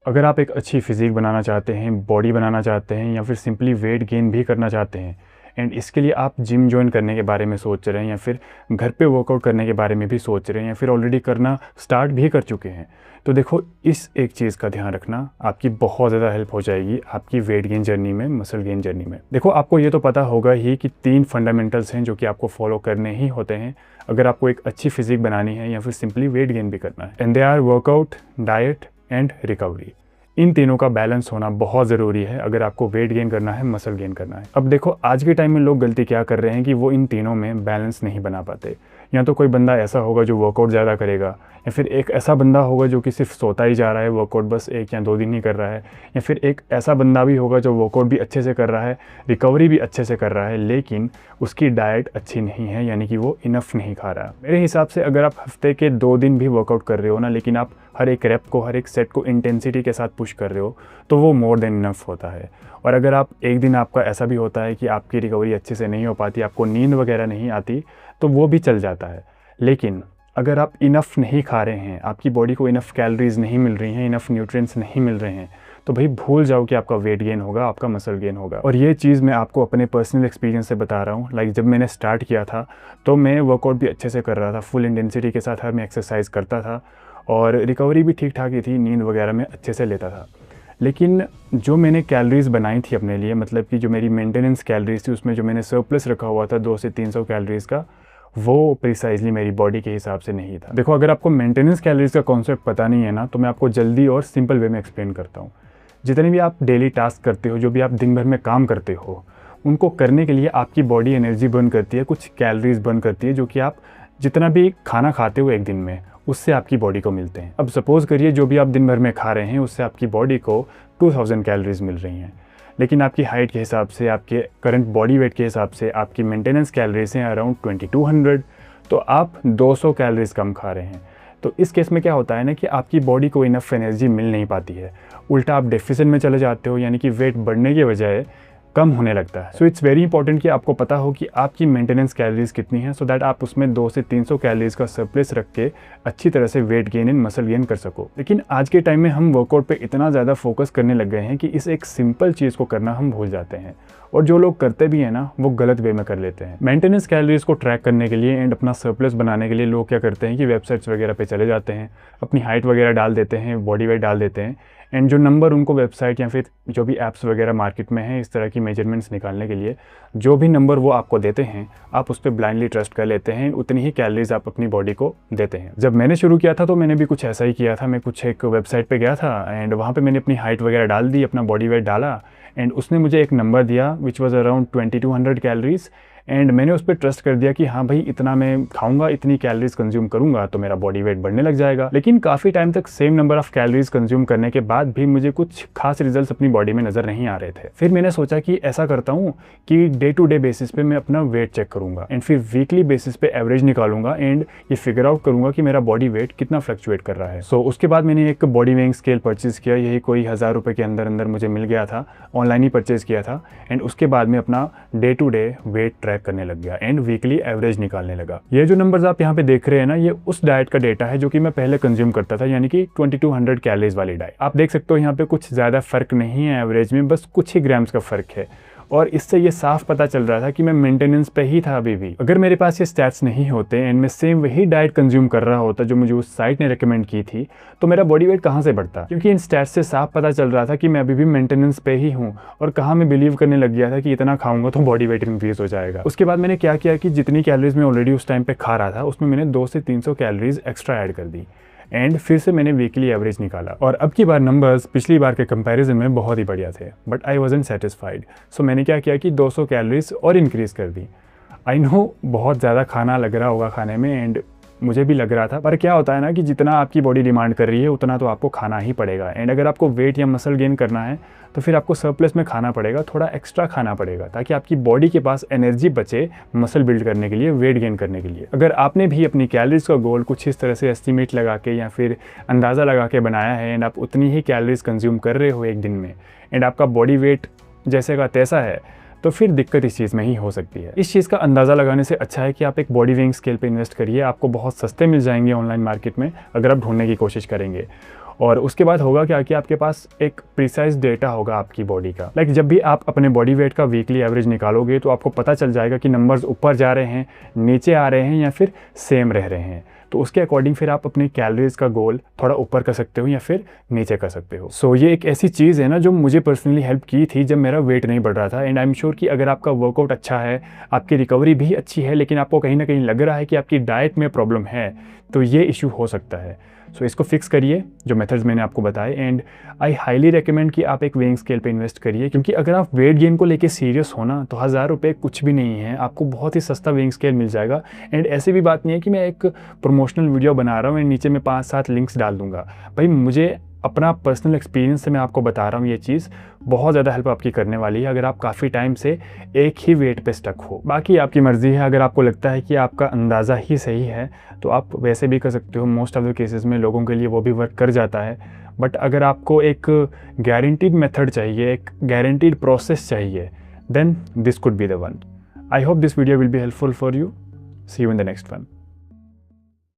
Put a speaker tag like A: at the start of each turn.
A: अगर आप एक अच्छी फिज़ीक बनाना चाहते हैं, बॉडी बनाना चाहते हैं या फिर सिंपली वेट गेन भी करना चाहते हैं एंड इसके लिए आप जिम जॉइन करने के बारे में सोच रहे हैं या फिर घर पे वर्कआउट करने के बारे में भी सोच रहे हैं या फिर ऑलरेडी करना स्टार्ट भी कर चुके हैं, तो देखो इस एक चीज़ का ध्यान रखना, आपकी बहुत ज़्यादा हेल्प हो जाएगी आपकी वेट गेन जर्नी में, मसल गेन जर्नी में। देखो आपको ये तो पता होगा ही कि 3 फंडामेंटल्स हैं जो कि आपको फॉलो करने ही होते हैं अगर आपको एक अच्छी फिज़ीक बनानी है या फिर सिंपली वेट गेन भी करना है। And they are workout, diet and recovery. इन तीनों का बैलेंस होना बहुत ज़रूरी है अगर आपको वेट गेन करना है, मसल गेन करना है। अब देखो आज के टाइम में लोग गलती क्या कर रहे हैं कि वो इन तीनों में बैलेंस नहीं बना पाते। या तो कोई बंदा ऐसा होगा जो वर्कआउट ज़्यादा करेगा, या फिर एक ऐसा बंदा होगा जो कि सिर्फ सोता ही जा रहा है, वर्कआउट बस 1 या 2 दिन ही कर रहा है, या फिर एक ऐसा बंदा भी होगा जो वर्कआउट भी अच्छे से कर रहा है, रिकवरी भी अच्छे से कर रहा है, लेकिन उसकी डाइट अच्छी नहीं है, यानी कि वो इनफ नहीं खा रहा। मेरे हिसाब से अगर आप हफ्ते के 2 दिन भी वर्कआउट कर रहे हो ना, लेकिन आप हर एक रेप को, हर एक सेट को इंटेंसिटी के साथ पुश कर रहे हो, तो वो मोर देन इनफ होता है। और अगर आप एक दिन आपका ऐसा भी होता है कि आपकी रिकवरी अच्छे से नहीं हो पाती, आपको नींद वगैरह नहीं आती, तो वो भी चल जाता है। लेकिन अगर आप इनफ नहीं खा रहे हैं, आपकी बॉडी को इनफ कैलोरीज नहीं मिल रही हैं, इनफ न्यूट्रिएंट्स नहीं मिल रहे हैं, तो भाई भूल जाओ कि आपका वेट गेन होगा, आपका मसल गेन होगा। और ये चीज़ मैं आपको अपने पर्सनल एक्सपीरियंस से बता रहा हूँ। लाइक जब मैंने स्टार्ट किया था तो मैं वर्कआउट भी अच्छे से कर रहा था, फुल इंटेंसिटी के साथ हर मैं एक्सरसाइज करता था और रिकवरी भी ठीक ठाक ही थी, नींद वगैरह में अच्छे से लेता था। लेकिन जो मैंने कैलोरीज़ बनाई थी अपने लिए, मतलब कि जो मेरी मेंटेनेंस कैलोरीज थी, उसमें जो मैंने सरप्लस रखा हुआ था 200 से 300 कैलोरीज़ का, वो प्रिसाइजली मेरी बॉडी के हिसाब से नहीं था। देखो अगर आपको मेंटेनेंस कैलोरीज का कॉन्सेप्ट पता नहीं है ना, तो मैं आपको जल्दी और सिंपल वे में एक्सप्लेन करता हूँ। जितने भी आप डेली टास्क करते हो, जो भी आप दिन भर में काम करते हो, उनको करने के लिए आपकी बॉडी एनर्जी बर्न करती है, कुछ कैलोरीज बर्न करती है, जो कि आप जितना भी खाना खाते हो एक दिन में, उससे आपकी बॉडी को मिलते हैं। अब सपोज़ करिए जो भी आप दिन भर में खा रहे हैं उससे आपकी बॉडी को 2000 कैलोरीज मिल रही हैं, लेकिन आपकी हाइट के हिसाब से, आपके करंट बॉडी वेट के हिसाब से आपकी मेंटेनेंस कैलोरीज हैं अराउंड 2200, तो आप 200 कैलोरीज कम खा रहे हैं। तो इस केस में क्या होता है ना कि आपकी बॉडी को इनफ एनर्जी मिल नहीं पाती है, उल्टा आप डेफिसिट में चले जाते हो, यानी कि वेट बढ़ने के बजाय कम होने लगता है। सो इट्स वेरी इंपॉर्टेंट कि आपको पता हो कि आपकी मेंटेनेंस कैलोरीज कितनी है, सो दैट आप उसमें 200 से 300 कैलोरीज का सरप्लस रख के अच्छी तरह से weight gain and muscle gain कर सको। लेकिन आज के टाइम में हम वर्कआउट पे इतना ज़्यादा फोकस करने लग गए हैं कि इस एक सिंपल चीज़ को करना हम भूल जाते हैं, और जो लोग करते भी हैं ना, वो गलत वे में कर लेते हैं। मेंटेनेंस कैलोरीज को ट्रैक करने के लिए एंड अपना सरप्लस बनाने के लिए लोग क्या करते हैं कि वेबसाइट्स वगैरह पे चले जाते हैं, अपनी हाइट वगैरह डाल देते हैं, बॉडी वेट डाल देते हैं, एंड जो नंबर उनको वेबसाइट या फिर जो भी ऐप्स वगैरह मार्केट में हैं इस तरह की मेजरमेंट्स निकालने के लिए, जो भी नंबर वो आपको देते हैं आप उस पर ब्लाइंडली ट्रस्ट कर लेते हैं, उतनी ही कैलोरीज आप अपनी बॉडी को देते हैं। जब मैंने शुरू किया था तो मैंने भी कुछ ऐसा ही किया था। मैं कुछ एक वेबसाइट पे गया था एंड वहाँ पे मैंने अपनी हाइट वगैरह डाल दी, अपना बॉडी वेट डाला, एंड उसने मुझे एक नंबर दिया which was around 2200 calories, and मैंने उस पर ट्रस्ट कर दिया कि हाँ भाई इतना मैं खाऊंगा, इतनी कैलोरीज कंज्यूम करूंगा तो मेरा बॉडी वेट बढ़ने लग जाएगा। लेकिन काफ़ी टाइम तक same number of calories consume करने के बाद भी मुझे कुछ खास रिजल्ट्स अपनी बॉडी में नज़र नहीं आ रहे थे। फिर मैंने सोचा कि ऐसा करता हूँ कि डे टू डे बेसिस पे मैं अपना वेट चेक करूँगा एंड फिर वीकली बेसिस पे एवरेज निकालूंगा एंड ये फिगर आउट करूँगा कि मेरा बॉडी वेट कितना फ्लक्चुएट कर रहा है। सो उसके बाद मैंने एक बॉडी वेइंग स्केल परचेज़ किया, यही कोई 1000 रुपये के अंदर अंदर मुझे मिल गया था, ऑनलाइन ही परचेज़ किया था, एंड उसके बाद मैं अपना day to day weight track करने लग गया एंड वीकली एवरेज निकालने लगा। ये जो नंबर्स आप यहाँ पे देख रहे हैं ना, ये उस डाइट का डेटा है जो कि मैं पहले कंज्यूम करता था, यानी कि 2200 कैलोरीज वाली डाइट। आप देख सकते हो यहाँ पे कुछ ज़्यादा फर्क नहीं है एवरेज में, बस कुछ ही ग्राम्स का फर्क है, और इससे ये साफ पता चल रहा था कि मैं मेंटेनेंस पे ही था अभी भी। अगर मेरे पास ये स्टैट्स नहीं होते एंड मैं सेम वही डाइट कंज्यूम कर रहा होता जो मुझे उस साइट ने रेकमेंड की थी, तो मेरा बॉडी वेट कहाँ से बढ़ता, क्योंकि इन स्टैट्स से साफ पता चल रहा था कि मैं अभी भी मेंटेनेंस पे ही हूँ, और कहाँ मैं बिलीव करने लग गया था कि इतना खाऊंगा तो बॉडी वेट इंक्रीज हो जाएगा। उसके बाद मैंने क्या किया कि जितनी कैलोरीज मैं ऑलरेडी उस टाइम पे खा रहा था उसमें मैंने 200 से 300 कैलोरीज एक्स्ट्रा ऐड कर दी, एंड फिर से मैंने वीकली एवरेज निकाला, और अब की बार नंबर्स पिछली बार के कंपैरिजन में बहुत ही बढ़िया थे, बट आई वाज़न्ट सेटिस्फाइड। सो मैंने क्या किया कि 200 कैलोरीज और इंक्रीज़ कर दी। आई नो बहुत ज़्यादा खाना लग रहा होगा खाने में, एंड मुझे भी लग रहा था, पर क्या होता है ना कि जितना आपकी बॉडी डिमांड कर रही है उतना तो आपको खाना ही पड़ेगा, एंड अगर आपको वेट या मसल गेन करना है तो फिर आपको सरप्लस में खाना पड़ेगा, थोड़ा एक्स्ट्रा खाना पड़ेगा, ताकि आपकी बॉडी के पास एनर्जी बचे मसल बिल्ड करने के लिए, वेट गेन करने के लिए। अगर आपने भी अपनी कैलोरीज का गोल कुछ इस तरह से एस्टिमेट लगा के या फिर अंदाज़ा लगा के बनाया है, एंड आप उतनी ही कैलोरीज कंज्यूम कर रहे हो एक दिन में, एंड आपका बॉडी वेट जैसे का तैसा है, तो फिर दिक्कत इस चीज़ में ही हो सकती है। इस चीज़ का अंदाज़ा लगाने से अच्छा है कि आप एक बॉडी वेइंग स्केल पे इन्वेस्ट करिए, आपको बहुत सस्ते मिल जाएंगे ऑनलाइन मार्केट में अगर आप ढूंढने की कोशिश करेंगे। और उसके बाद होगा क्या कि आपके पास एक प्रिसाइज डेटा होगा आपकी बॉडी का। लाइक जब भी आप अपने बॉडी वेट का वीकली एवरेज निकालोगे तो आपको पता चल जाएगा कि नंबर्स ऊपर जा रहे हैं, नीचे आ रहे हैं या फिर सेम रह रहे हैं। तो उसके अकॉर्डिंग फिर आप अपनी कैलोरीज का गोल थोड़ा ऊपर कर सकते हो या फिर नीचे कर सकते हो। सो ये एक ऐसी चीज़ है ना जो मुझे पर्सनली हेल्प की थी जब मेरा वेट नहीं बढ़ रहा था। एंड आई एम श्योर कि अगर आपका वर्कआउट अच्छा है, आपकी रिकवरी भी अच्छी है, लेकिन आपको कहीं ना कहीं लग रहा है कि आपकी डाइट में प्रॉब्लम है, तो ये इशू हो सकता है। सो इसको फिक्स करिए जो मेथड्स मैंने आपको बताए। एंड आई हाईली रेकमेंड कि आप एक वेइंग स्केल पे इन्वेस्ट करिए, क्योंकि अगर आप वेट गेन को लेके सीरियस हो ना तो 1000 रुपये कुछ भी नहीं है, आपको बहुत ही सस्ता वेइंग स्केल मिल जाएगा। एंड ऐसी भी बात नहीं है कि मैं एक प्रमोशनल वीडियो बना रहा हूँ एंड नीचे मैं 5-7 लिंक्स डाल दूंगा। भाई मुझे अपना पर्सनल एक्सपीरियंस से मैं आपको बता रहा हूँ, ये चीज़ बहुत ज़्यादा हेल्प आपकी करने वाली है अगर आप काफ़ी टाइम से एक ही वेट पे स्टक हो। बाकी आपकी मर्ज़ी है, अगर आपको लगता है कि आपका अंदाज़ा ही सही है तो आप वैसे भी कर सकते हो। मोस्ट ऑफ द केसेस में लोगों के लिए वो भी वर्क कर जाता है। बट अगर आपको एक गारंटीड मेथड चाहिए, एक गारंटीड प्रोसेस चाहिए, then this could be the one. I hope this video will be helpful for you. See you in the next one.